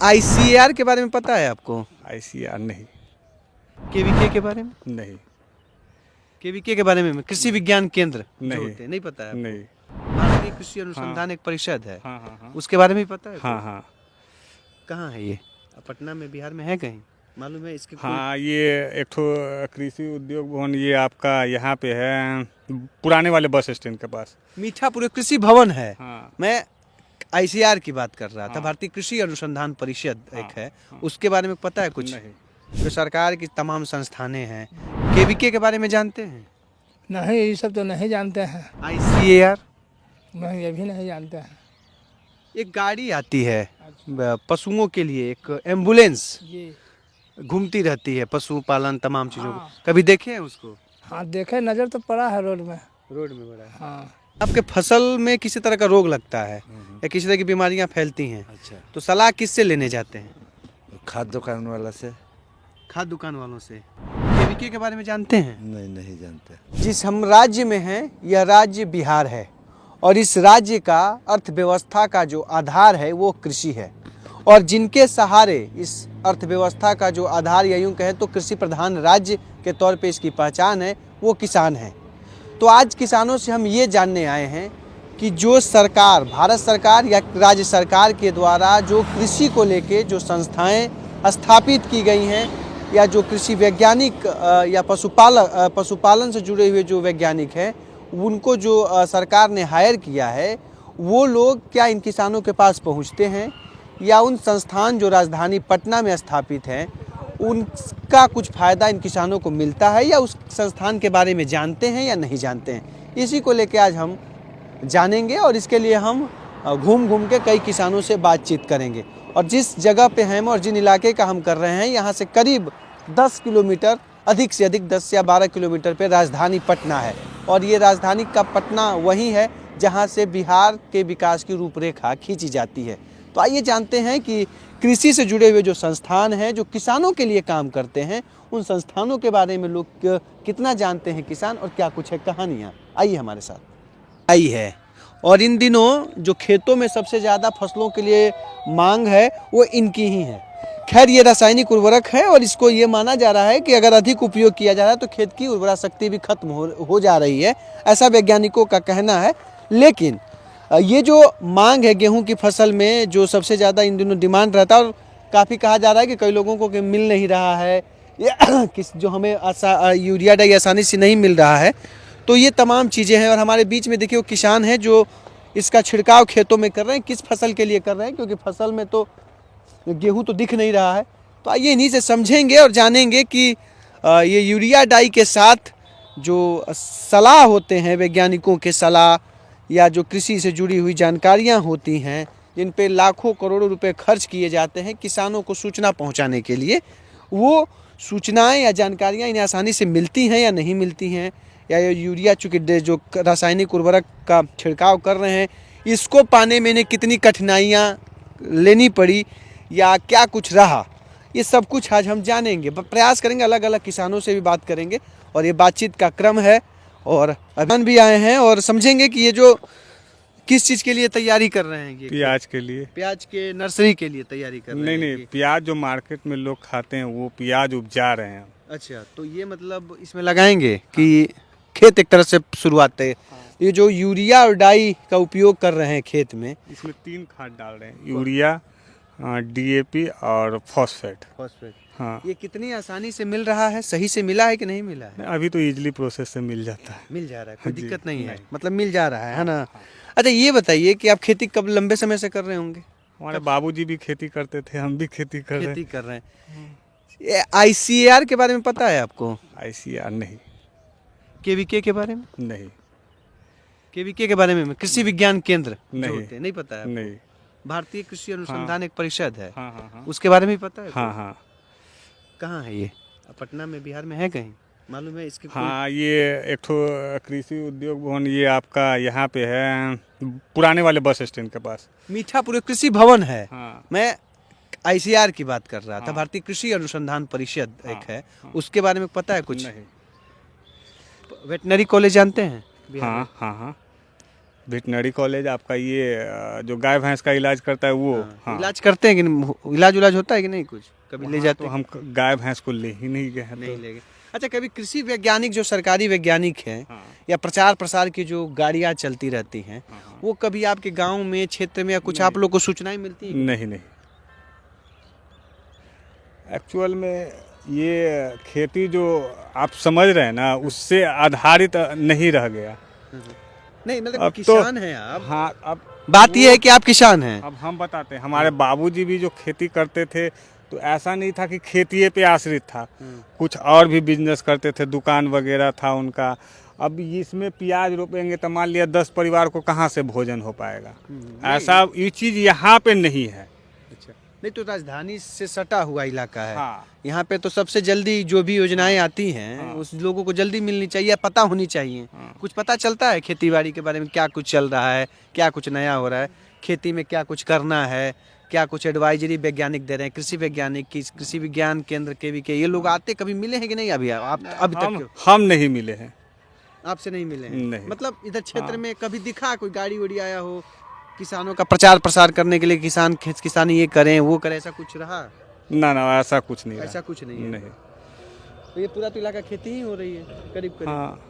ICAR के बारे में पता है आपको? आईसीआर नहीं। केवीके के बारे में? नहीं। केवीके के बारे में कृषि विज्ञान केंद्र जो नहीं। होते हैं, नहीं पता है आपको? नहीं। भारतीय कृषि अनुसंधान एक परिषद है, हाँ हाँ हाँ। उसके बारे में भी पता है? हाँ हाँ कहाँ है ये? पटना में, बिहार में है कहीं? मालूम है इसके? हाँ, ये एक ठो कृषि उद्योग भवन ये आपका यहाँ पे है, पुराने वाले बस स्टैंड के पास। मीठापुर कृषि भवन है। हाँ। मैं आईसीआर की बात कर रहा था, हाँ। भारतीय कृषि अनुसंधान परिषद हाँ, एक है, हाँ। उसके बारे में पता है कुछ? नहीं। जो सरकार की तमाम संस्थानें हैं, केवीके के बारे में जानते हैं? नहीं, ये सब तो नहीं जानते हैं। आईसीएआर नहीं, ये भी नहीं जानते हैं। एक गाड़ी आती है पशुओं के लिए, एक एम्बुलेंस जी घूमती रहती है, पशु पालन तमाम चीज़ों को, हाँ। कभी देखे हैं उसको? हाँ, देखे, नज़र तो पड़ा है रोड में। रोड में बड़ा है। हाँ। आपके फसल में किसी तरह का रोग लगता है या किसी तरह की बीमारियां फैलती हैं, अच्छा, तो सलाह किससे लेने जाते हैं? खाद दुकान वाला से? खाद दुकान वालों से। केवीके के बारे में जानते हैं? नहीं, नहीं जानते। जिस हम राज्य में हैं, यह राज्य बिहार है और इस राज्य का अर्थव्यवस्था का जो आधार है वो कृषि है, और जिनके सहारे इस अर्थव्यवस्था का जो आधार, या यूँ कहें तो कृषि प्रधान राज्य के तौर पे इसकी पहचान है, वो किसान हैं। तो आज किसानों से हम ये जानने आए हैं कि जो सरकार, भारत सरकार या राज्य सरकार के द्वारा जो कृषि को लेके जो संस्थाएं स्थापित की गई हैं, या जो कृषि वैज्ञानिक या पशुपालन से जुड़े हुए जो वैज्ञानिक हैं, उनको जो सरकार ने हायर किया है, वो लोग क्या इन किसानों के पास पहुंचते हैं, या उन संस्थान जो राजधानी पटना में स्थापित हैं उनका कुछ फ़ायदा इन किसानों को मिलता है, या उस संस्थान के बारे में जानते हैं या नहीं जानते हैं? इसी को लेके आज हम जानेंगे, और इसके लिए हम घूम घूम के कई किसानों से बातचीत करेंगे। और जिस जगह पे हैं और जिन इलाके का हम कर रहे हैं, यहाँ से करीब 10 किलोमीटर, अधिक से अधिक 10 या 12 किलोमीटर पे राजधानी पटना है, और ये राजधानी का पटना वही है जहाँ से बिहार के विकास की रूपरेखा खींची जाती है। तो आइए जानते हैं कि कृषि से जुड़े हुए जो संस्थान हैं, जो किसानों के लिए काम करते हैं, उन संस्थानों के बारे में लोग कितना जानते हैं किसान, और क्या कुछ है कहानियाँ। आइए हमारे साथ। आई है, और इन दिनों जो खेतों में सबसे ज़्यादा फसलों के लिए मांग है वो इनकी ही है। खैर, ये रासायनिक उर्वरक है, और इसको ये माना जा रहा है कि अगर अधिक उपयोग किया जा रहा है तो खेत की उर्वरा शक्ति भी खत्म हो जा रही है, ऐसा वैज्ञानिकों का कहना है। लेकिन ये जो मांग है गेहूं की फसल में, जो सबसे ज़्यादा इन दिनों डिमांड रहता है, और काफ़ी कहा जा रहा है कि कई लोगों को कि मिल नहीं रहा है, या किस जो हमें यूरिया डाई आसानी से नहीं मिल रहा है, तो ये तमाम चीज़ें हैं। और हमारे बीच में देखिए वो किसान हैं जो इसका छिड़काव खेतों में कर रहे हैं। किस फसल के लिए कर रहे हैं, क्योंकि फसल में तो गेहूं तो दिख नहीं रहा है। तो आइए इन्हीं से समझेंगे और जानेंगे कि ये यूरिया डाई के साथ जो सलाह होते हैं, वैज्ञानिकों के सलाह, या जो कृषि से जुड़ी हुई जानकारियां होती हैं, जिन पे लाखों करोड़ों रुपए खर्च किए जाते हैं किसानों को सूचना पहुंचाने के लिए, वो सूचनाएं या जानकारियां इन्हें आसानी से मिलती हैं या नहीं मिलती हैं, या ये यूरिया चूँकि जो रासायनिक उर्वरक का छिड़काव कर रहे हैं, इसको पाने में इन्हें कितनी कठिनाइयाँ लेनी पड़ी, या क्या कुछ रहा, ये सब कुछ आज हम जानेंगे। प्रयास करेंगे, अलग अलग किसानों से भी बात करेंगे, और ये बातचीत का क्रम है। और अभियान भी आए हैं, और समझेंगे कि ये जो किस चीज़ के लिए तैयारी कर रहे हैं। ये प्याज के लिए। प्याज के नर्सरी के लिए तैयारी कर रहे हैं? नहीं, प्याज जो मार्केट में लोग खाते हैं वो प्याज उपजा रहे हैं। अच्छा, तो ये मतलब इसमें लगाएंगे कि खेत एक तरह से शुरुआत है। ये जो यूरिया और डाई का उपयोग कर रहे हैं खेत में, इसमें 3 खाद डाल रहे हैं, यूरिया, डीएपी और फॉस्फेट। हाँ। ये कितनी आसानी से मिल रहा है? सही से मिला है कि नहीं मिला है? अभी तो इजीली प्रोसेस से मिल जाता है। मिल जा रहा है, कोई जी, दिक्कत नहीं है, नहीं। मतलब मिल जा रहा है ना? अच्छा, ये बताइए कि आप खेती कब लंबे समय से कर रहे होंगे? हमारे बाबूजी भी खेती करते थे, हम भी खेती कर रहे खेती कर रहे हैं। आईसीएआर के बारे में पता है आपको? हैं। आईसीआर नहीं। केवीके के बारे में? नहीं। केवीके के बारे में कृषि विज्ञान केंद्र जो नहीं। होते हैं, नहीं पता है आपको? नहीं। भारतीय कृषि अनुसंधान एक परिषद है, हाँ हाँ हाँ। उसके बारे में भी पता है? हाँ हाँ कहाँ है ये? पटना में, बिहार में है कहीं? मालूम है इसके? हाँ, ये एक ठो कृषि उद्योग भवन ये आपका यहाँ पे है, पुराने वाले बस स्टैंड के पास। मीठापुर कृषि भवन है। हाँ। मैं आईसीआर की बात कर रहा था, हाँ। भारतीय कृषि अनुसंधान परिषद एक हाँ, है, हाँ। उसके बारे में पता है कुछ? नहीं। वेटनरी कॉलेज जानते हैं बिहार में? हाँ हाँ हाँ। वेटनरी कॉलेज आपका ये जो गाय भैंस का इलाज करता है वो। हाँ। इलाज करते हैं कि नहीं? इलाज होता है कि नहीं? कुछ कभी ले वहाँ जाते तो हैं? हम गाय भैंस को ले ही नहीं गए हैं नहीं तो। ले गए। अच्छा, कभी कृषि वैज्ञानिक जो सरकारी वैज्ञानिक हैं हाँ। या प्रचार प्रसार की जो गाड़ियाँ चलती रहती हैं, हाँ। वो कभी आपके गांव में, क्षेत्र में या कुछ नहीं। आप लोग को सूचनाएं मिलती हैं? नहीं नहीं, एक्चुअल में ये खेती जो आप समझ रहे हैं ना उससे आधारित नहीं रह गया। नहीं, मतलब अब तो- किसान हैं आप। हाँ, अब बात ये है कि आप किसान हैं। अब हम बताते हैं, हमारे बाबूजी भी जो खेती करते थे तो ऐसा नहीं था कि खेती पे आश्रित था, कुछ और भी बिजनेस करते थे, दुकान वगैरह था उनका। अब इसमें प्याज रोपेंगे तो मान लिया 10 परिवार को कहाँ से भोजन हो पाएगा। ऐसा ये चीज़ यहाँ पे नहीं है। अच्छा, नहीं तो राजधानी से सटा हुआ इलाका है। हाँ। यहाँ पे तो सबसे जल्दी जो भी योजनाएं आती हैं हाँ। उस लोगों को जल्दी मिलनी चाहिए, पता होनी चाहिए। हाँ। कुछ पता चलता है खेती बाड़ी के बारे में, क्या कुछ चल रहा है, क्या कुछ नया हो रहा है, खेती में क्या कुछ करना है, क्या कुछ एडवाइजरी वैज्ञानिक दे रहे हैं, कृषि वैज्ञानिक की, कृषि विज्ञान केंद्र के ये लोग आते कभी मिले हैं कि नहीं? अभी आप अभी तक हम नहीं मिले हैं। आपसे नहीं मिले हैं? नहीं। मतलब इधर क्षेत्र में कभी दिखा कोई गाड़ी वाड़ी आया हो किसानों का प्रचार प्रसार करने के लिए, किसानी ये करें वो करें, ऐसा कुछ रहा? ना ना, ऐसा कुछ नहीं ऐसा रहा। कुछ नहीं है। नहीं। तो ये पूरा तो इलाका खेती ही हो रही है करीब करीब। हाँ।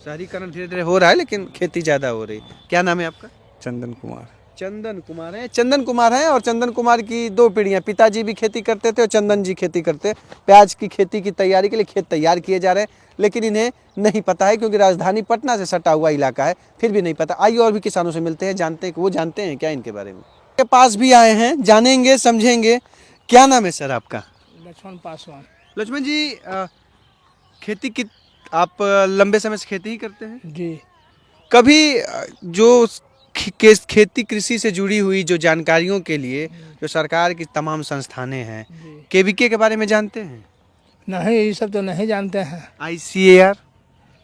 शहरीकरण धीरे धीरे हो रहा है लेकिन खेती ज्यादा हो रही है। क्या नाम है आपका? चंदन कुमार। चंदन कुमार है। चंदन कुमार है और चंदन कुमार की 2 पीढ़ियां, पिताजी भी खेती करते थे और चंदन जी खेती करते। प्याज की खेती की तैयारी के लिए खेत तैयार किए जा रहे हैं, लेकिन इन्हें नहीं पता है क्योंकि राजधानी पटना से सटा हुआ इलाका है, फिर भी नहीं पता। आइए और भी किसानों से मिलते हैं, जानते हैं कि वो जानते हैं क्या इनके बारे में। के पास भी आए हैं, जानेंगे समझेंगे। क्या नाम है सर आपका? लक्ष्मण पासवान। लक्ष्मण जी, खेती की आप लंबे समय से खेती ही करते हैं? जी। कभी जो खेती कृषि से जुड़ी हुई जो जानकारियों के लिए जो सरकार की तमाम संस्थानें हैं, जी। केवीके के बारे में जानते हैं? नहीं, ये सब तो नहीं जानते हैं। ICAR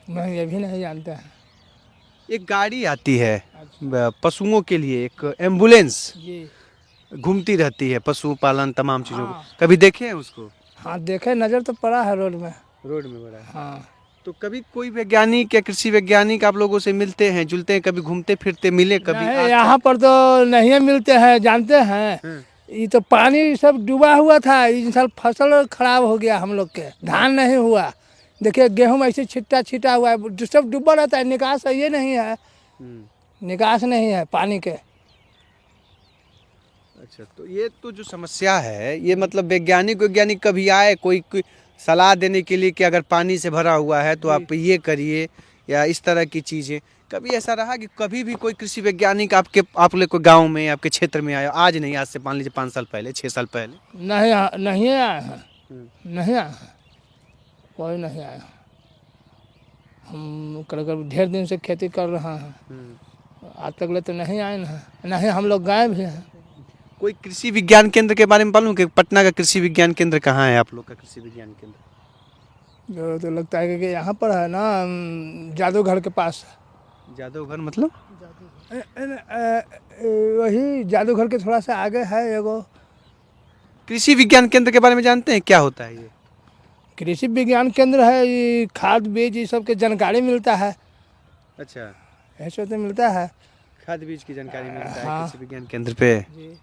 नहीं, ये भी नहीं जानते हैं। एक गाड़ी आती है पशुओं के लिए, एक एम्बुलेंस जी। घूमती रहती है, पशु पालन तमाम चीज़ों को, हाँ। कभी देखे हैं उसको? हाँ, देखे, नज़र तो पड़ा है रोड में। रोड में बड़ा है। हाँ। तो कभी कोई वैज्ञानिक या कृषि वैज्ञानिक आप लोगों से मिलते हैं, जुलते हैं, कभी घूमते फिरते मिले कभी? नहीं, आज यहाँ पर तो नहीं मिलते हैं, जानते हैं। तक? ये तो पानी सब डूबा हुआ था, इस साल फसल खराब हो गया हम लोग के, धान नहीं हुआ। देखिए गेहूं ऐसे छिट्टा छिटा हुआ है, जो सब डूबा रहता है, निकास ये नहीं है, निकास नहीं है पानी के। अच्छा, तो ये तो जो समस्या है, ये मतलब वैज्ञानिक कभी आए कोई सलाह देने के लिए कि अगर पानी से भरा हुआ है तो आप ये करिए या इस तरह की चीज़ें, कभी ऐसा रहा कि कभी भी कोई कृषि वैज्ञानिक आप लोग कोई गांव में, आपके क्षेत्र में आया? आज नहीं, आज से मान लीजिए 5 साल पहले, 6 साल पहले। नहीं आए हैं, नहीं आए हैं, कोई नहीं आया। हम कर ढेर दिन से खेती कर रहे हैं, आज तक ले तो नहीं आए हैं। नहीं, हम लोग गए भी हैं। कोई कृषि विज्ञान केंद्र के बारे में मालूम कि पटना का कृषि विज्ञान केंद्र कहाँ है आप लोग का? कृषि विज्ञान केंद्र जो तो लगता है कि यहाँ पर है ना, जादूघर के पास। जादवघर मतलब? वही जादूघर के थोड़ा सा आगे है एगो। कृषि विज्ञान केंद्र के बारे में जानते हैं क्या होता है ये? कृषि विज्ञान केंद्र है, ये खाद बीज ये सब के जानकारी मिलता है, अच्छा, ऐसे तो मिलता है। खाद बीज की जानकारी मिलता है हाँ। कृषि विज्ञान केंद्र पे। जी।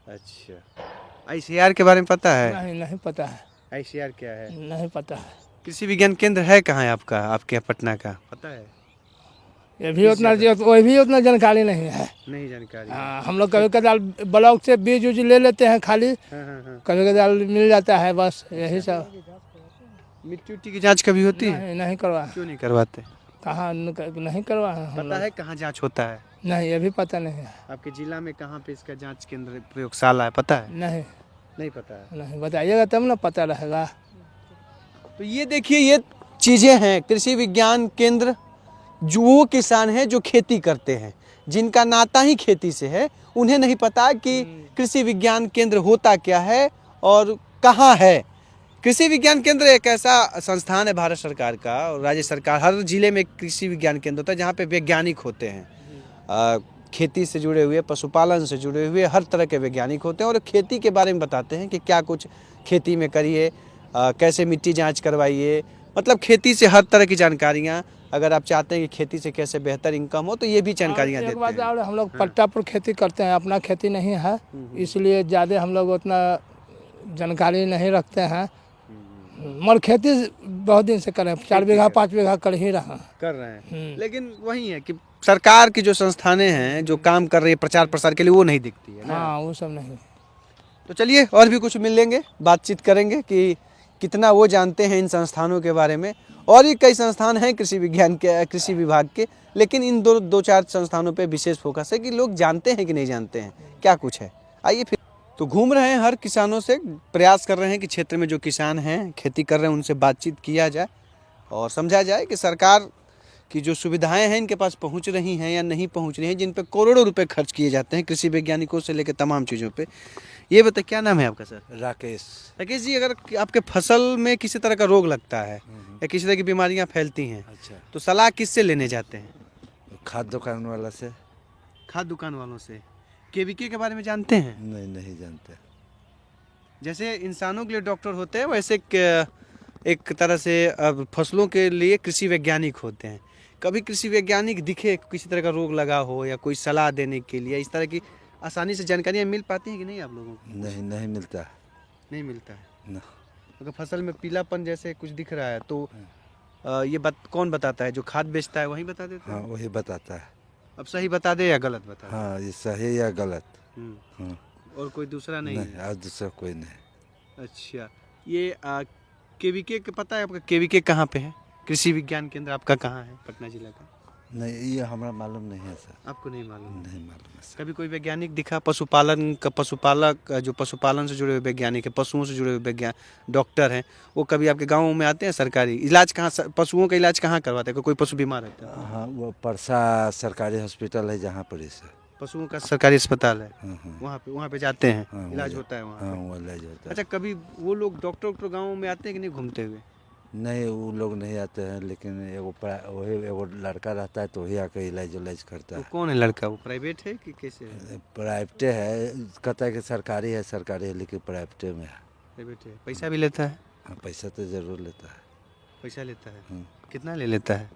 अच्छा, ICAR के बारे में पता है? नहीं पता है। ICAR क्या है? नहीं पता है। कृषि विज्ञान केंद्र है कहाँ है आपका, आपके यहाँ पटना का, पता है? ये भी उतना जानकारी नहीं है। नहीं जानकारी। हाँ, हम लोग कभी कदार ब्लॉक से बीज उज ले लेते हैं खाली, हाँ। कभी कदार मिल जाता है, बस यही सब। मिट्टी उट्टी की जांच कभी होती है? नहीं करवा। क्यों नहीं करवाते? कहाँ नहीं करवा है हम पता लोग। है कहाँ जांच होता है? नहीं, ये भी पता नहीं है। आपके जिला में कहाँ पे इसका जांच केंद्र प्रयोगशाला है, पता है? नहीं, नहीं पता है। नहीं बताइएगा तब ना पता रहेगा। तो ये देखिए, ये चीज़ें हैं कृषि विज्ञान केंद्र। जो वो किसान हैं जो खेती करते हैं, जिनका नाता ही खेती से है, उन्हें नहीं पता कि कृषि विज्ञान केंद्र होता क्या है और कहाँ है। कृषि विज्ञान केंद्र एक ऐसा संस्थान है भारत सरकार का और राज्य सरकार, हर जिले में कृषि विज्ञान केंद्र होता है जहाँ पे वैज्ञानिक होते हैं, खेती से जुड़े हुए, पशुपालन से जुड़े हुए हर तरह के वैज्ञानिक होते हैं और खेती के बारे में बताते हैं कि क्या कुछ खेती में करिए, कैसे मिट्टी जांच करवाइए, मतलब खेती से हर तरह की जानकारियाँ अगर आप चाहते हैं कि खेती से कैसे बेहतर इनकम हो तो ये भी जानकारियाँ एक देते बात हैं। और हम लोग पट्टा पर खेती करते हैं, अपना खेती नहीं है, इसलिए ज़्यादा हम लोग उतना जानकारी नहीं रखते हैं। मगर खेती बहुत दिन से करें, 4 बीघा 5 बीघा कर ही रहा हैं। कर रहे हैं, लेकिन वही है कि सरकार की जो संस्थानें हैं जो काम कर रही है प्रचार प्रसार के लिए वो नहीं दिखती है ना। हाँ, वो सब नहीं। तो चलिए और भी कुछ मिल लेंगे, बातचीत करेंगे कि कितना वो जानते हैं इन संस्थानों के बारे में। और भी कई संस्थान हैं कृषि विज्ञान के, कृषि विभाग के, लेकिन इन दो चार संस्थानों पे विशेष फोकस है कि लोग जानते हैं कि नहीं जानते हैं क्या कुछ है। आइए फिर तो घूम रहे हैं, हर किसानों से प्रयास कर रहे हैं कि क्षेत्र में जो किसान हैं खेती कर रहे हैं उनसे बातचीत किया जाए और समझा जाए कि सरकार की जो सुविधाएं हैं इनके पास पहुंच रही हैं या नहीं पहुंच रही हैं, जिन पे करोड़ों रुपए खर्च किए जाते हैं कृषि वैज्ञानिकों से लेकर तमाम चीज़ों पे। ये बताइए क्या नाम है आपका सर? राकेश। राकेश जी, अगर आपके फसल में किसी तरह का रोग लगता है या किसी तरह की बीमारियां फैलती हैं अच्छा, तो सलाह किससे लेने जाते हैं? खाद दुकान वाला से। खाद दुकान वालों से। केवीके के बारे में जानते हैं? नहीं जानते। जैसे इंसानों के लिए डॉक्टर होते हैं वैसे एक तरह से अब फसलों के लिए कृषि वैज्ञानिक होते हैं। कभी कृषि वैज्ञानिक दिखे किसी तरह का रोग लगा हो या कोई सलाह देने के लिए, इस तरह की आसानी से जानकारियाँ मिल पाती हैं कि नहीं आप लोगों को? नहीं मिलता। नहीं मिलता है ना। अगर फसल में पीलापन जैसे कुछ दिख रहा है तो ये कौन बताता है? जो खाद बेचता है वही बता देता हाँ, है? वही बताता है। अब सही बता दे या गलत बता दे? हाँ, ये सही या गलत। हम्म। हाँ, और कोई दूसरा नहीं नहीं, है? और दूसरा कोई नहीं। अच्छा, ये केवीके का पता है आपका? केवीके कहाँ पे है? कृषि विज्ञान केंद्र आपका कहाँ है पटना जिला का? नहीं, ये हमारा मालूम नहीं है सर। आपको नहीं मालूम? नहीं मालूम है सर। कभी कोई वैज्ञानिक दिखा पशुपालन का? पशुपालक जो पशुपालन से जुड़े हुए वैज्ञानिक है, पशुओं से जुड़े हुए डॉक्टर हैं, वो कभी आपके गाँव में आते हैं? सरकारी इलाज कहाँ, पशुओं का इलाज कहाँ करवाते हैं? कोई पशु बीमार रहता है? हाँ, वो परसा सरकारी हॉस्पिटल है जहाँ पर सर। पशुओं का सरकारी अस्पताल है, हाँ, वहाँ पे जाते हैं, हाँ, इलाज वो होता है वहाँ हाँ, पे। वो इलाज होता है। अच्छा, कभी वो लोग डॉक्टर गाँव में आते हैं कि नहीं घूमते हुए? नहीं, वो लोग नहीं आते हैं, लेकिन वही एगो लड़का रहता है तो वही आके इलाज करता वो है। कौन है लड़का? वो प्राइवेट है कि कैसे है? प्राइवेट है, कहता है कि सरकारी है लेकिन प्राइवेट में है। प्राइवेट है। पैसा भी लेता है? हाँ, पैसा तो ज़रूर लेता है। पैसा लेता है? हाँ। कितना ले लेता है?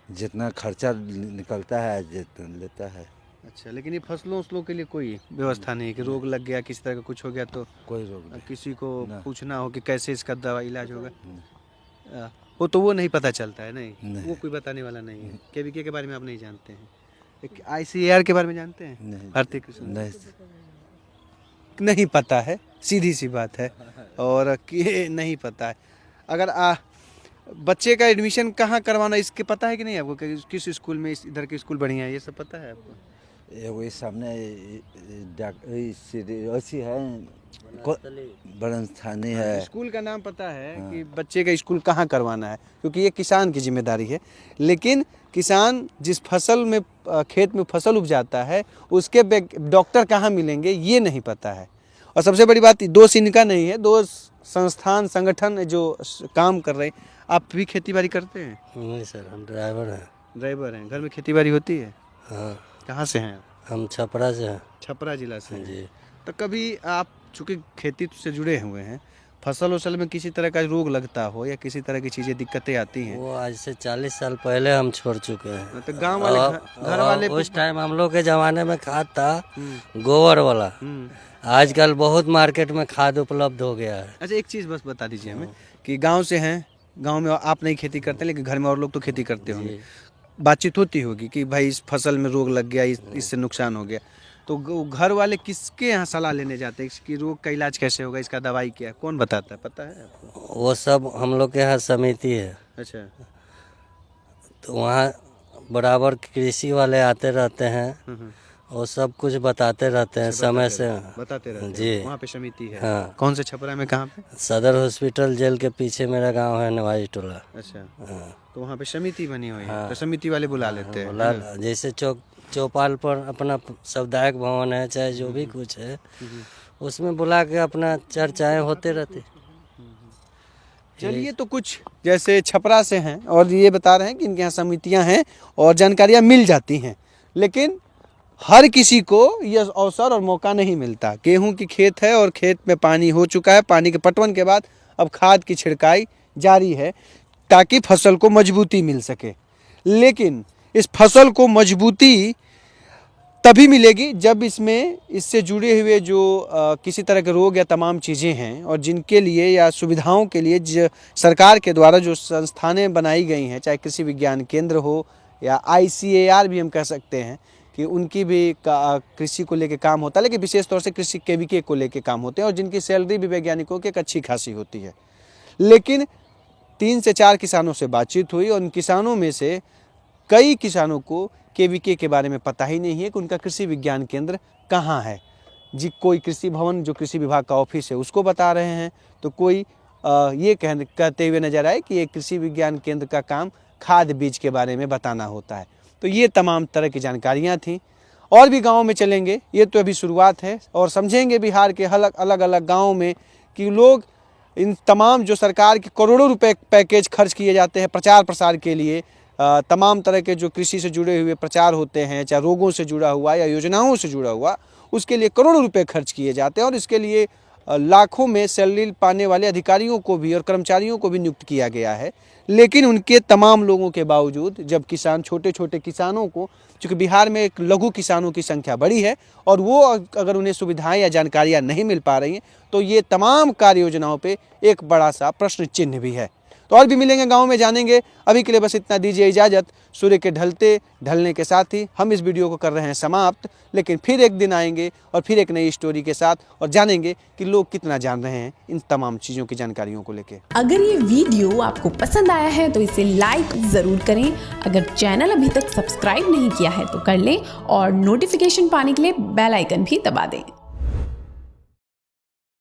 जितना खर्चा निकलता है जितना लेता है। अच्छा, लेकिन ये फसलों के लिए कोई व्यवस्था नहीं है कि रोग लग गया किसी तरह का कुछ हो गया तो कोई रोग नहीं। किसी को ना। पूछना हो कि कैसे इसका दवा इलाज होगा? वो तो वो नहीं पता चलता है? नहीं। वो कोई बताने वाला नहीं है। केवीके के बारे में आप नहीं जानते हैं? ICAR के बारे में जानते हैं? नहीं, भारतीय कृषि नहीं, नहीं पता है, सीधी सी बात है। और ये नहीं पता है। अगर बच्चे का एडमिशन कहाँ करवाना इसके पता है कि नहीं आपको? किस स्कूल में, इधर के स्कूल बढ़िया है, ये सब पता है आपको? एगो इस सामने ऐसी है, बड़स्थानी है। स्कूल का नाम पता है कि बच्चे का स्कूल कहाँ करवाना है, क्योंकि ये किसान की जिम्मेदारी है। लेकिन किसान जिस फसल में खेत में फसल उपजाता है उसके डॉक्टर कहाँ मिलेंगे ये नहीं पता है। और सबसे बड़ी बात, दोष इनका नहीं है, दोष संस्थान संगठन जो काम कर रहे हैं। आप भी खेती बाड़ी करते हैं? नहीं सर, हम ड्राइवर हैं। ड्राइवर हैं। घर में खेती बाड़ी होती है? हाँ, कहाँ से हैं आप? हम छपरा से हैं। छपरा जिला से हैं। जी। तो कभी आप चूँकि खेती से जुड़े हुए हैं, फसल उसल में किसी तरह का रोग लगता हो या किसी तरह की चीज़ें दिक्कतें आती हैं? वो आज से 40 साल पहले हम छोड़ चुके हैं। तो गांव वाले घर वाले उस टाइम हम लोग के ज़माने में खाद था गोबर वाला। आजकल बहुत मार्केट में खाद उपलब्ध हो गया है। अच्छा, एक चीज़ बस बता दीजिए हमें कि गांव से हैं, गांव में आप नहीं खेती करते लेकिन घर में और लोग तो खेती करते होंगे, बातचीत होती होगी कि भाई इस फसल में रोग लग गया, इससे नुकसान हो गया, तो घर वाले किसके यहाँ सलाह लेने जाते हैं कि रोग का इलाज कैसे होगा, इसका दवाई क्या है, कौन बताता है, पता है आपको? वो सब हम लोग के यहाँ समिति है, अच्छा। तो वहाँ बराबर कृषि वाले आते रहते हैं, वो सब कुछ बताते रहते हैं, समय से बताते रहते हैं। जी। वहाँ पे समिति है? हाँ। कौन से छपरा में, कहाँ पे? सदर हॉस्पिटल जेल के पीछे मेरा गांव है, नवाजी टोला। अच्छा। हाँ। तो वहाँ पे समिति बनी हुई है, हाँ। तो समिति वाले बुला लेते हैं? बोला जैसे चौपाल पर अपना सामुदायिक भवन है, चाहे जो भी कुछ है, उसमें बुला के अपना चर्चाएं होते रहती। चलिए, तो कुछ जैसे छपरा से हैं और ये बता रहे हैं कि इनके यहाँ समितियाँ हैं और जानकारियाँ मिल जाती हैं, लेकिन हर किसी को यह अवसर और मौका नहीं मिलता। गेहूं की खेत है और खेत में पानी हो चुका है, पानी के पटवन के बाद अब खाद की छिड़काई जारी है ताकि फसल को मजबूती मिल सके। लेकिन इस फसल को मजबूती तभी मिलेगी जब इससे जुड़े हुए जो किसी तरह के रोग या तमाम चीज़ें हैं और जिनके लिए या सुविधाओं के लिए सरकार के द्वारा जो संस्थानें बनाई गई हैं, चाहे कृषि विज्ञान केंद्र हो या ICAR भी हम कह सकते हैं कि उनकी भी कृषि को लेके काम होता है, लेकिन विशेष तौर से कृषि KVK को लेके काम होते हैं और जिनकी सैलरी भी वैज्ञानिकों की एक अच्छी खासी होती है। लेकिन 3 से 4 किसानों से बातचीत हुई और उन किसानों में से कई किसानों को KVK के बारे में पता ही नहीं है कि उनका कृषि विज्ञान केंद्र कहाँ है। कोई कृषि भवन जो कृषि विभाग का ऑफिस है उसको बता रहे हैं, तो कोई ये कहते हुए नजर आए कि ये कृषि विज्ञान केंद्र का काम खाद बीज के बारे में बताना होता है। तो ये तमाम तरह की जानकारियाँ थीं। और भी गाँव में चलेंगे, ये तो अभी शुरुआत है, और समझेंगे बिहार के अलग अलग गाँव में कि लोग इन तमाम जो सरकार के करोड़ों रुपए पैकेज खर्च किए जाते हैं प्रचार प्रसार के लिए, तमाम तरह के जो कृषि से जुड़े हुए प्रचार होते हैं, चाहे रोगों से जुड़ा हुआ या योजनाओं से जुड़ा हुआ, उसके लिए करोड़ों रुपए खर्च किए जाते हैं और इसके लिए लाखों में सैलरी पाने वाले अधिकारियों को भी और कर्मचारियों को भी नियुक्त किया गया है। लेकिन उनके तमाम लोगों के बावजूद जब किसान छोटे छोटे किसानों को, चूँकि बिहार में एक लघु किसानों की संख्या बड़ी है और वो अगर उन्हें सुविधाएं या जानकारियां नहीं मिल पा रही हैं तो ये तमाम कार्य योजनाओं पे एक बड़ा सा प्रश्न चिन्ह भी है। तो और भी मिलेंगे, गांव में जानेंगे। अभी के लिए बस इतना दीजिए इजाज़त। सूर्य के ढलने के साथ ही हम इस वीडियो को कर रहे हैं समाप्त, लेकिन फिर एक दिन आएंगे और फिर एक नई स्टोरी के साथ और जानेंगे कि लोग कितना जान रहे हैं इन तमाम चीज़ों की जानकारियों को लेकर। अगर ये वीडियो आपको पसंद आया है तो इसे लाइक ज़रूर करें। अगर चैनल अभी तक सब्सक्राइब नहीं किया है तो कर लें और नोटिफिकेशन पाने के लिए बेल आइकन भी दबा दें।